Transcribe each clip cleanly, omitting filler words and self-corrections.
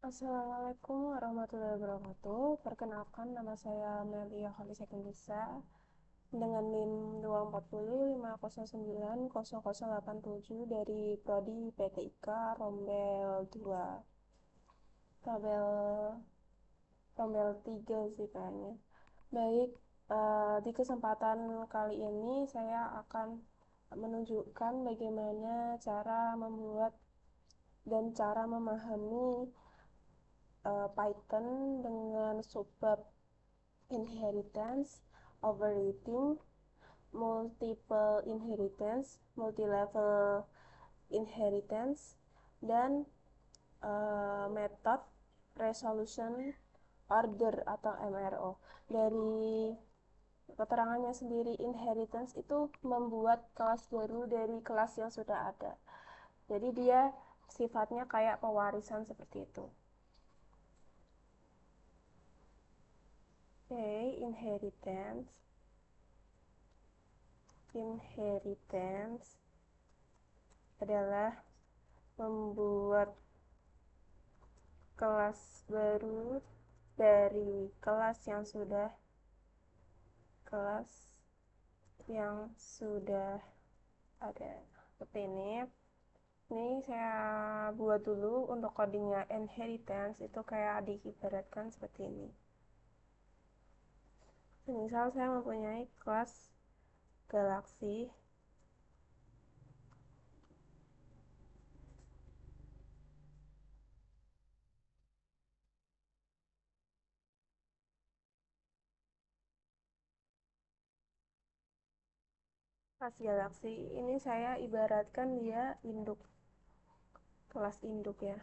Assalamualaikum warahmatullahi wabarakatuh. Perkenalkan, nama saya Melia Khalisekunisa dengan NIM 24050900087 dari Prodi PTIK Rombel 2. Rombel Rombel 3 sih kayaknya. Baik, di kesempatan kali ini saya akan menunjukkan bagaimana cara membuat dan cara memahami Python dengan subbab inheritance, overriding, multiple inheritance, multilevel inheritance, dan method resolution order atau MRO. Dari keterangannya sendiri, inheritance itu membuat kelas baru dari kelas yang sudah ada. Jadi dia sifatnya kayak pewarisan seperti itu. Oke, inheritance. Inheritance adalah membuat kelas baru dari kelas yang sudah ada. Seperti ini. Ini saya buat dulu untuk codingnya. Inheritance itu kayak diibaratkan seperti ini. Misal saya mempunyai kelas galaksi. Kelas galaksi ini saya ibaratkan dia induk, kelas induk ya.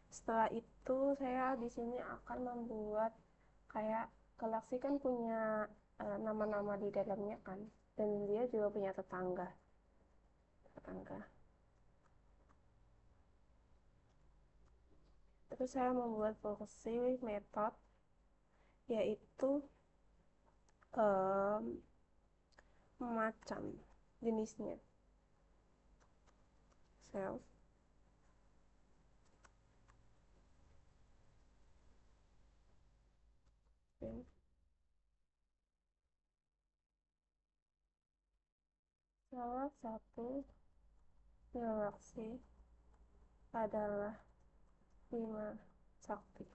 Setelah itu saya di sini akan membuat kayak galaksi kan punya nama-nama di dalamnya kan, dan dia juga punya tetangga. Tetangga. Terus saya membuat fungsi method yaitu um, macam jenisnya self dan salah satu galaksi adalah Bima Sakti.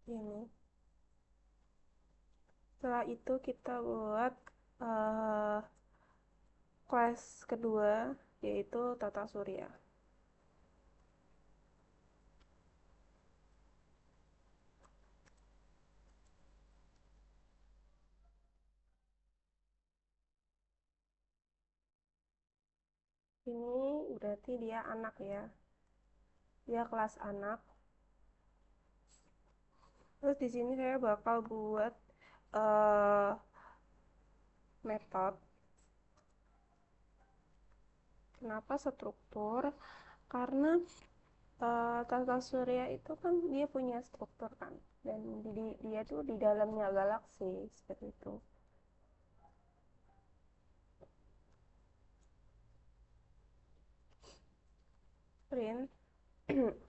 Ini. Setelah itu kita buat uh, kelas kedua yaitu tata surya. Ini berarti dia anak ya. Dia kelas anak. Terus di sini saya bakal buat uh, metode. Kenapa struktur? Karena tata surya itu kan dia punya struktur kan, dan dia tuh di dalamnya galaksi seperti itu. Print,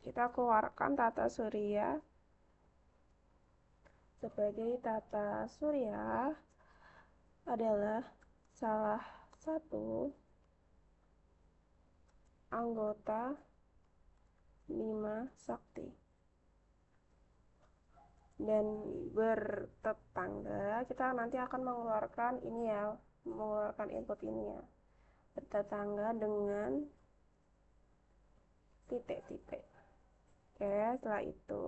kita keluarkan tata surya sebagai tata surya adalah salah satu anggota Bima Sakti dan bertetangga. Kita nanti akan mengeluarkan ini ya, mengeluarkan input ini ya, bertetangga dengan titik-titik. Oke, setelah itu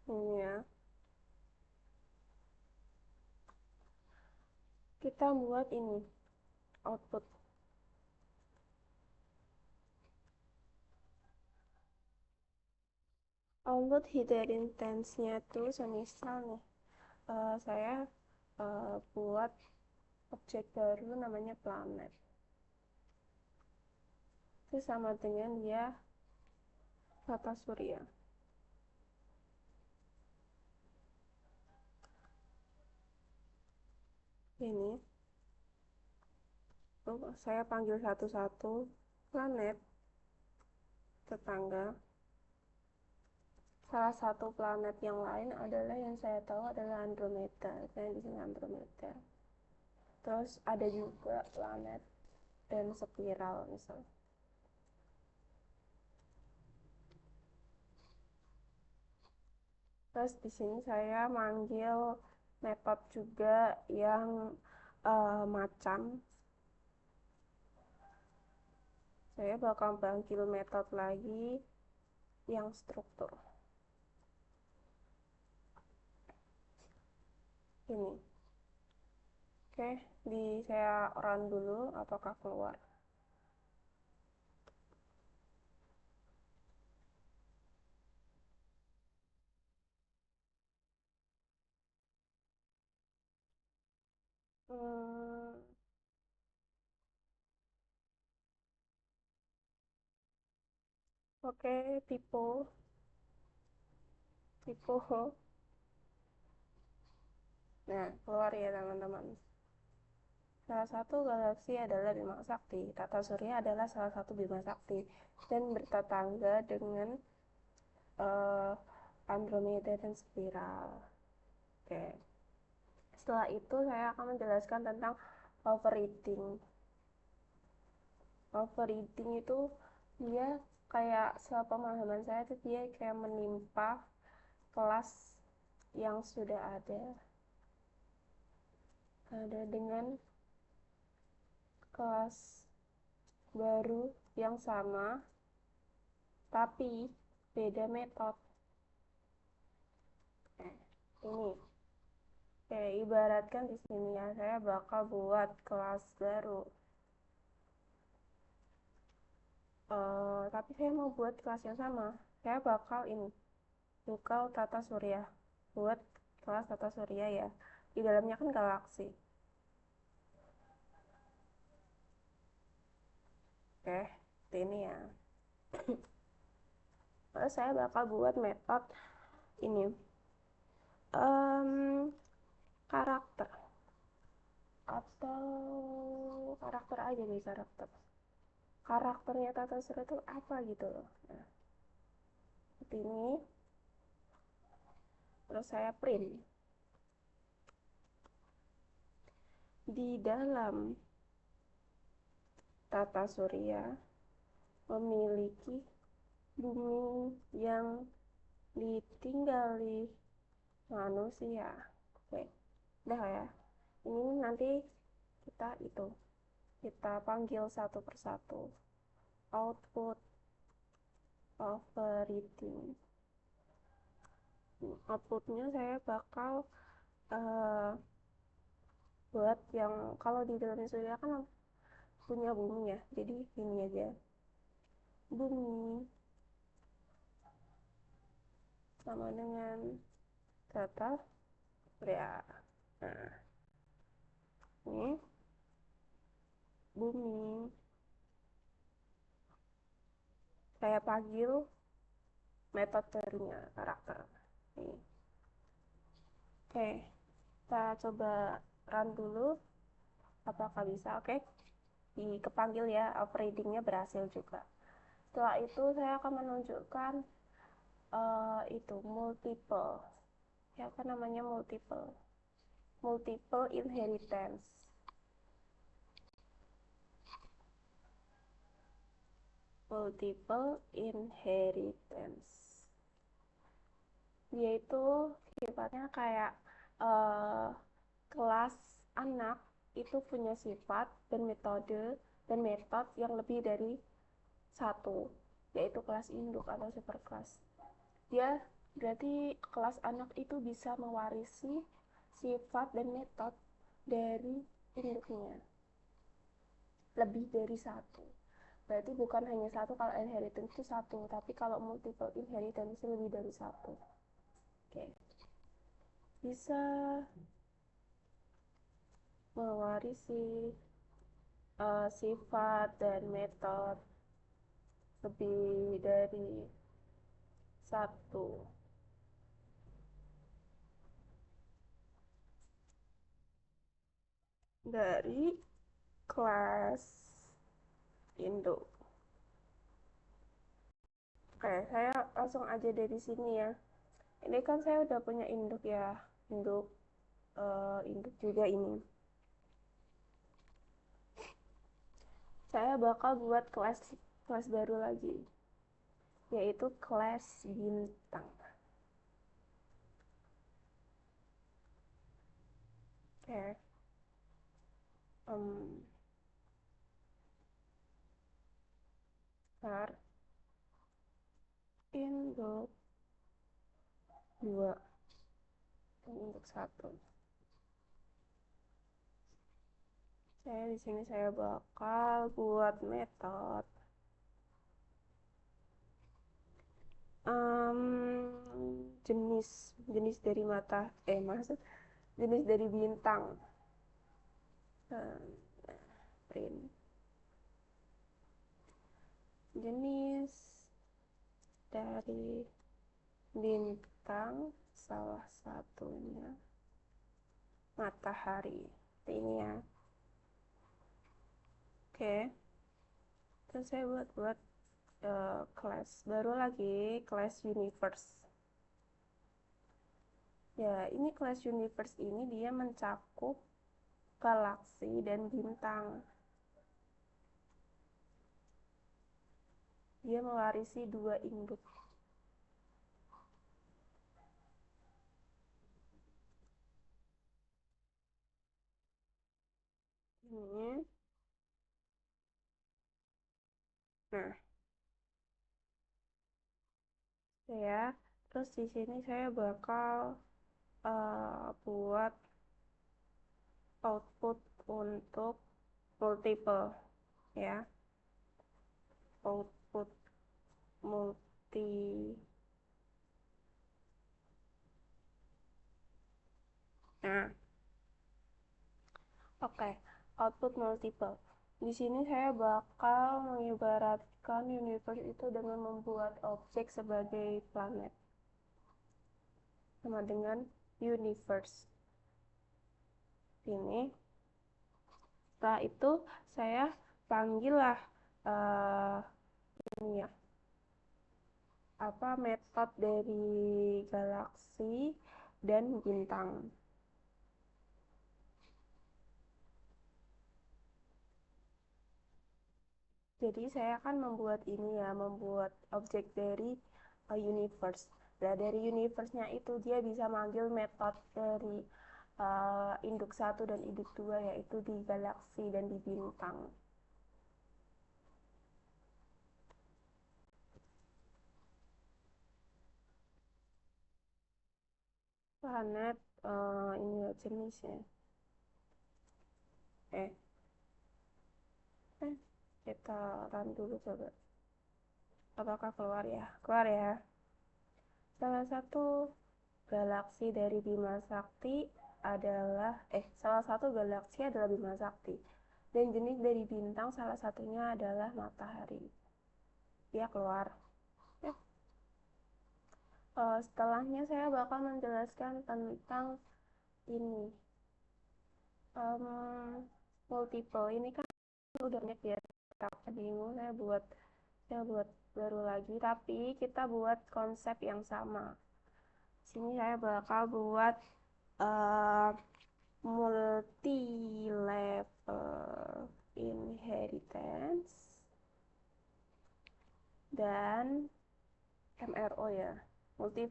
ini ya, kita buat ini output. Output hidden intense-nya tuh semisal nih, saya buat objek baru namanya planet. Itu sama dengan dia tata surya. Ini saya panggil satu-satu planet tetangga. Salah satu planet yang lain adalah yang saya tahu adalah Andromeda. Saya di sini Andromeda. Terus ada juga planet dan spiral misalnya. Terus di sini saya manggil metode juga yang macan. Saya bakal panggil metode lagi yang struktur. Ini. Oke, saya run dulu apakah keluar. Hmm, oke, tipe. Nah, keluar ya teman-teman. Salah satu galaksi adalah Bima Sakti. Tata Surya adalah salah satu Bima Sakti dan bertetangga dengan uh, Andromeda dan spiral. Oke. Setelah itu saya akan menjelaskan tentang overeating. Overeating itu dia kayak sepemahaman saya itu dia kayak menimpa kelas yang sudah ada dengan kelas baru yang sama tapi beda metode. Nah, ini kayak ibaratkan di sini ya, saya bakal buat kelas baru. Tapi saya mau buat kelas yang sama. Saya bakal ini buka tata surya. Buat kelas tata surya ya. Di dalamnya kan galaksi. Oke, ini ya. Lalu saya bakal buat metode ini. Karakter atau karakter aja nih karakternya tata surya itu apa gitu loh. Nah, seperti ini. Terus saya print di dalam tata surya memiliki bumi yang ditinggali manusia. Oke, udah ya. Ini nanti kita panggil satu persatu. Output overeating. Outputnya saya bakal uh, buat yang kalau di dalam surya kan punya bumi ya, jadi ini aja bumi sama dengan data surya. Nah, ini bumi saya panggil metode barunya karakter ini. Oke, kita coba run dulu apakah bisa. Oke, kepanggil ya, overridingnya berhasil juga. Setelah itu saya akan menunjukkan itu multiple ya, apa namanya, multiple inheritance. Multiple inheritance yaitu sifatnya kayak uh, kelas anak itu punya sifat dan metode yang lebih dari satu, yaitu kelas induk atau superkelas. Dia berarti kelas anak itu bisa mewarisi sifat dan metode dari induknya lebih dari satu. Berarti bukan hanya satu, kalau inheritance itu satu, tapi kalau multiple inheritance itu lebih dari satu. Oke, bisa mewarisi sifat dan metode lebih dari satu. dari kelas induk. Oke, saya langsung aja dari sini ya. Ini kan saya udah punya induk ya, induk induk juga ini. Saya bakal buat kelas kelas baru lagi, yaitu kelas bintang. Oke, um, start induk 2 dan induk 1. Saya di sini saya bakal buat metode jenis jenis dari mata maksud jenis dari bintang. Print jenis dari bintang, salah satunya matahari. Ini ya. Oke, terus saya buat kelas baru lagi, kelas universe. Ya, ini kelas universe ini dia mencakup galaksi dan bintang. Dia mewarisi 2 induk. Ini. Nah, ya. Terus di sini saya bakal buat output untuk multiple ya. Output multi. Nah, oke, output multiple. Di sini saya bakal mengibaratkan universe itu dengan membuat objek sebagai planet. Sama dengan universe. Ini. Setelah itu saya panggillah ini ya. Apa metode dari galaksi dan bintang. Jadi saya akan membuat ini ya, membuat objek dari universe. Nah, dari universe-nya itu dia bisa manggil metode dari induk 1 dan induk 2 yaitu di galaksi dan di bintang. Planet ini ya jenisnya. Eh, kita run dulu coba. Apakah keluar ya? Keluar ya. Salah satu galaksi dari Bima Sakti adalah salah satu galaksi adalah Bima Sakti dan jenis dari bintang salah satunya adalah matahari. Ya keluar. Ya. Setelahnya saya bakal menjelaskan tentang ini multiple. Ini kan udah banyak ya, tak bingung saya buat baru lagi, tapi kita buat konsep yang sama. Sini saya bakal buat uh, multi level inheritance dan MRO ya, multi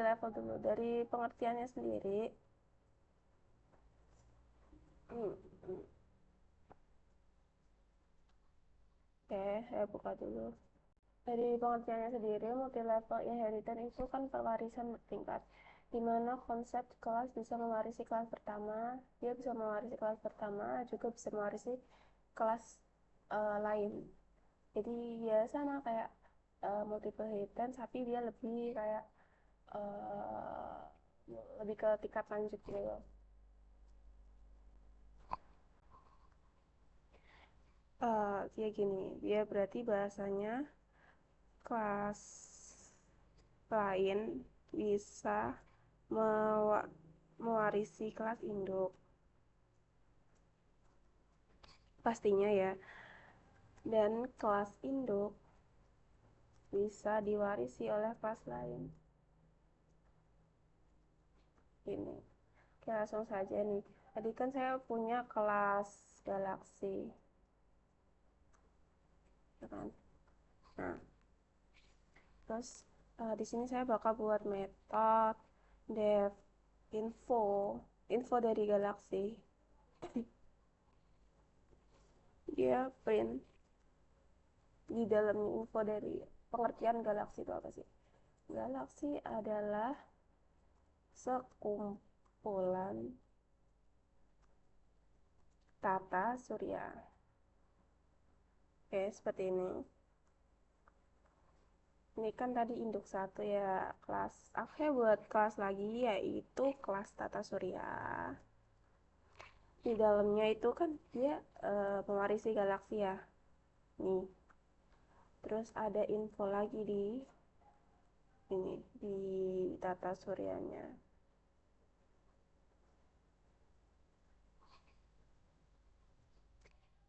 level dulu dari pengertiannya sendiri. hmm, hmm. Oke, saya buka dulu. Dari pengertiannya sendiri, multi level inheritance itu kan pewarisan bertingkat, di mana konsep kelas bisa mewarisi kelas pertama, dia bisa mewarisi kelas pertama, juga bisa mewarisi kelas lain. Jadi ya sama kayak multiple inheritance, tapi dia lebih kayak uh, lebih ke tingkat lanjut gitu loh. Dia gini, dia berarti bahasanya kelas lain bisa mewarisi kelas induk. pastinya ya. Dan kelas induk bisa diwarisi oleh kelas lain. Ini. Oke, langsung saja nih. Tadi kan saya punya kelas galaksi, ya kan? Nah, terus di sini saya bakal buat metode def info dari galaksi. Dia print di dalamnya info dari pengertian galaksi itu apa sih? Galaksi adalah sekumpulan tata surya. Oke, seperti ini. Ini kan tadi induk satu ya, kelas. Oke, buat kelas lagi yaitu kelas tata surya. Di dalamnya itu kan dia mewarisi galaksi ya. Nih. Terus ada info lagi di ini di tata suryanya.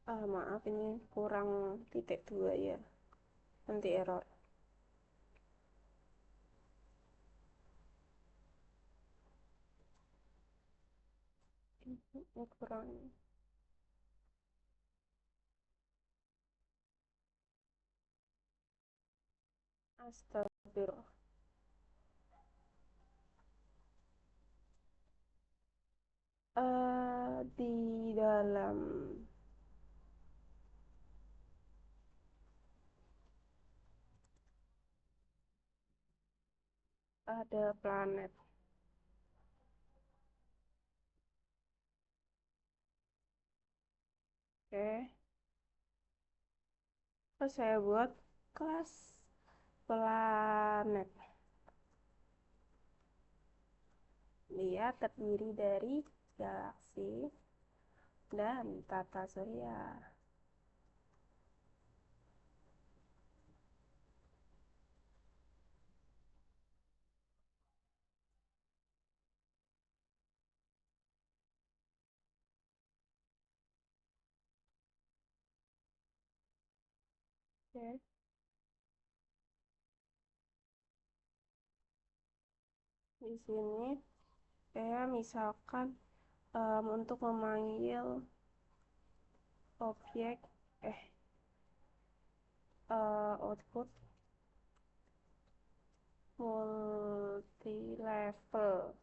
Maaf ini kurang titik dua ya. Nanti error. Ini kurang. Astagfirullah. Di dalam ada planet. Oke. Terus saya buat kelas planet. Dia terdiri dari galaksi dan tata surya. Oke. Di sini saya misalkan untuk memanggil objek output multi level.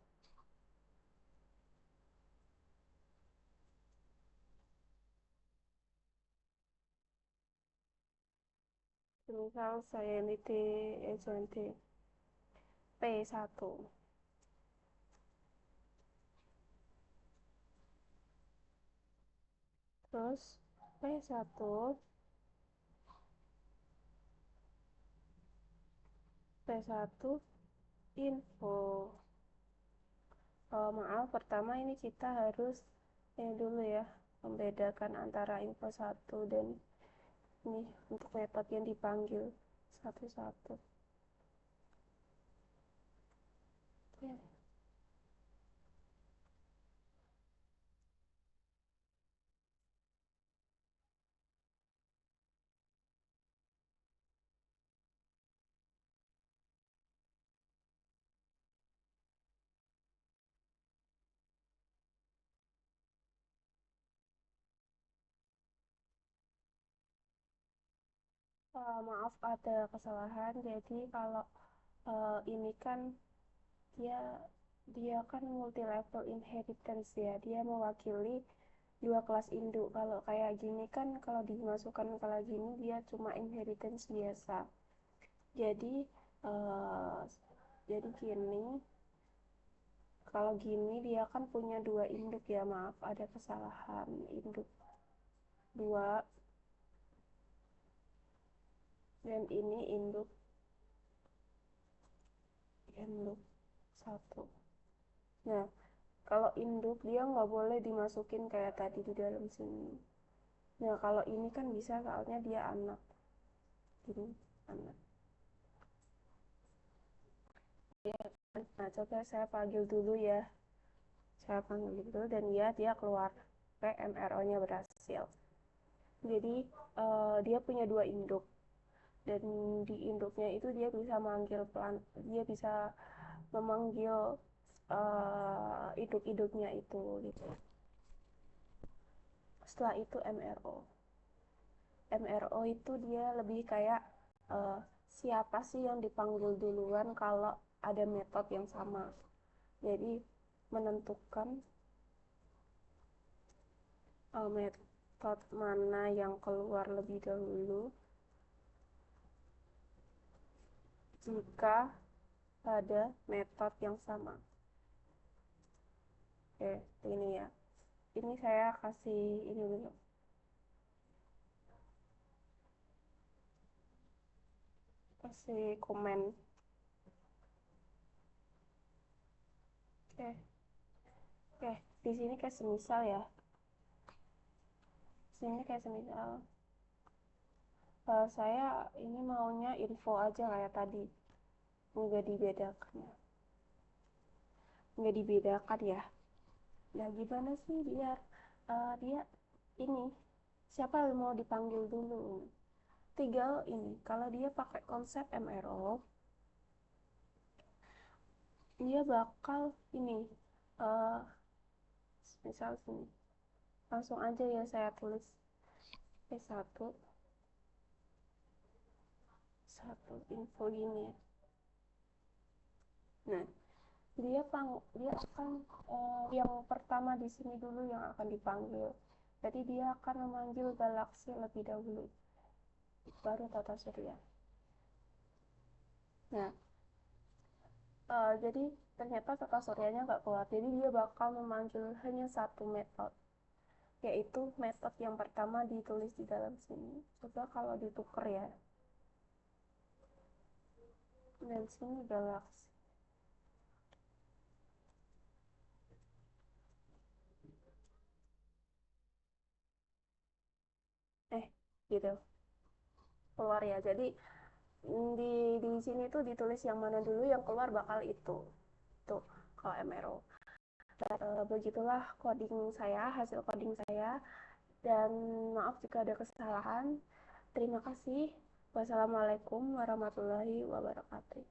Misal saya ini agent P1. Terus P1 P1 info. Maaf, pertama ini kita harus ini dulu ya, membedakan antara info 1 dan ini untuk metode yang dipanggil satu-satu. Ya. Maaf ada kesalahan. Jadi kalau ini kan dia dia kan multi level inheritance ya. Dia mewakili dua kelas induk. Kalau kayak gini kan kalau dimasukkan ke lagi ini dia cuma inheritance biasa. Jadi uh, jadi gini, kalau gini dia kan punya dua induk ya, maaf ada kesalahan induk dua dan ini induk induk satu. Nah, kalau induk dia nggak boleh dimasukin kayak tadi di dalam sini. Nah, kalau ini kan bisa soalnya dia anak. Ini anak. Ya, nah, coba saya panggil dulu ya. Saya panggil dulu dan dia keluar. Oke, MRO-nya berhasil. Jadi dia punya dua induk, dan di induknya itu dia bisa memanggil induk-induknya itu gitu. Setelah itu MRO. MRO itu dia lebih kayak uh, siapa sih yang dipanggil duluan kalau ada metode yang sama. Jadi menentukan metode mana yang keluar lebih dahulu jika ada metode yang sama. Oke, ini ya. Ini saya kasih ini dulu. Kasih komen. Oke. Oke, di sini kayak semisal ya. Sini kayak semisal saya ini maunya info aja kayak tadi. Nggak dibedakan ya. Nggak dibedakan ya. Nah, gimana sih biar dia ini siapa yang mau dipanggil dulu? Tinggal ini, kalau dia pakai konsep MRO, dia bakal ini, uh, misal sini, langsung aja ya saya tulis P1, satu info gini ya. Nah, dia akan yang pertama di sini dulu yang akan dipanggil. Jadi dia akan memanggil galaksi lebih dahulu, baru tata surya. Nah, jadi ternyata tata suryanya nggak keluar. Jadi dia bakal memanggil hanya satu metode, yaitu metode yang pertama ditulis di dalam sini. Coba kalau ditukar ya. Dan sini galaksi. Gitu. Keluar ya. Jadi di sini tuh ditulis yang mana dulu, yang keluar bakal itu. Tuh, kalau MRO. Begitulah coding saya, hasil coding saya. Dan maaf jika ada kesalahan. Terima kasih. Wassalamualaikum warahmatullahi wabarakatuh.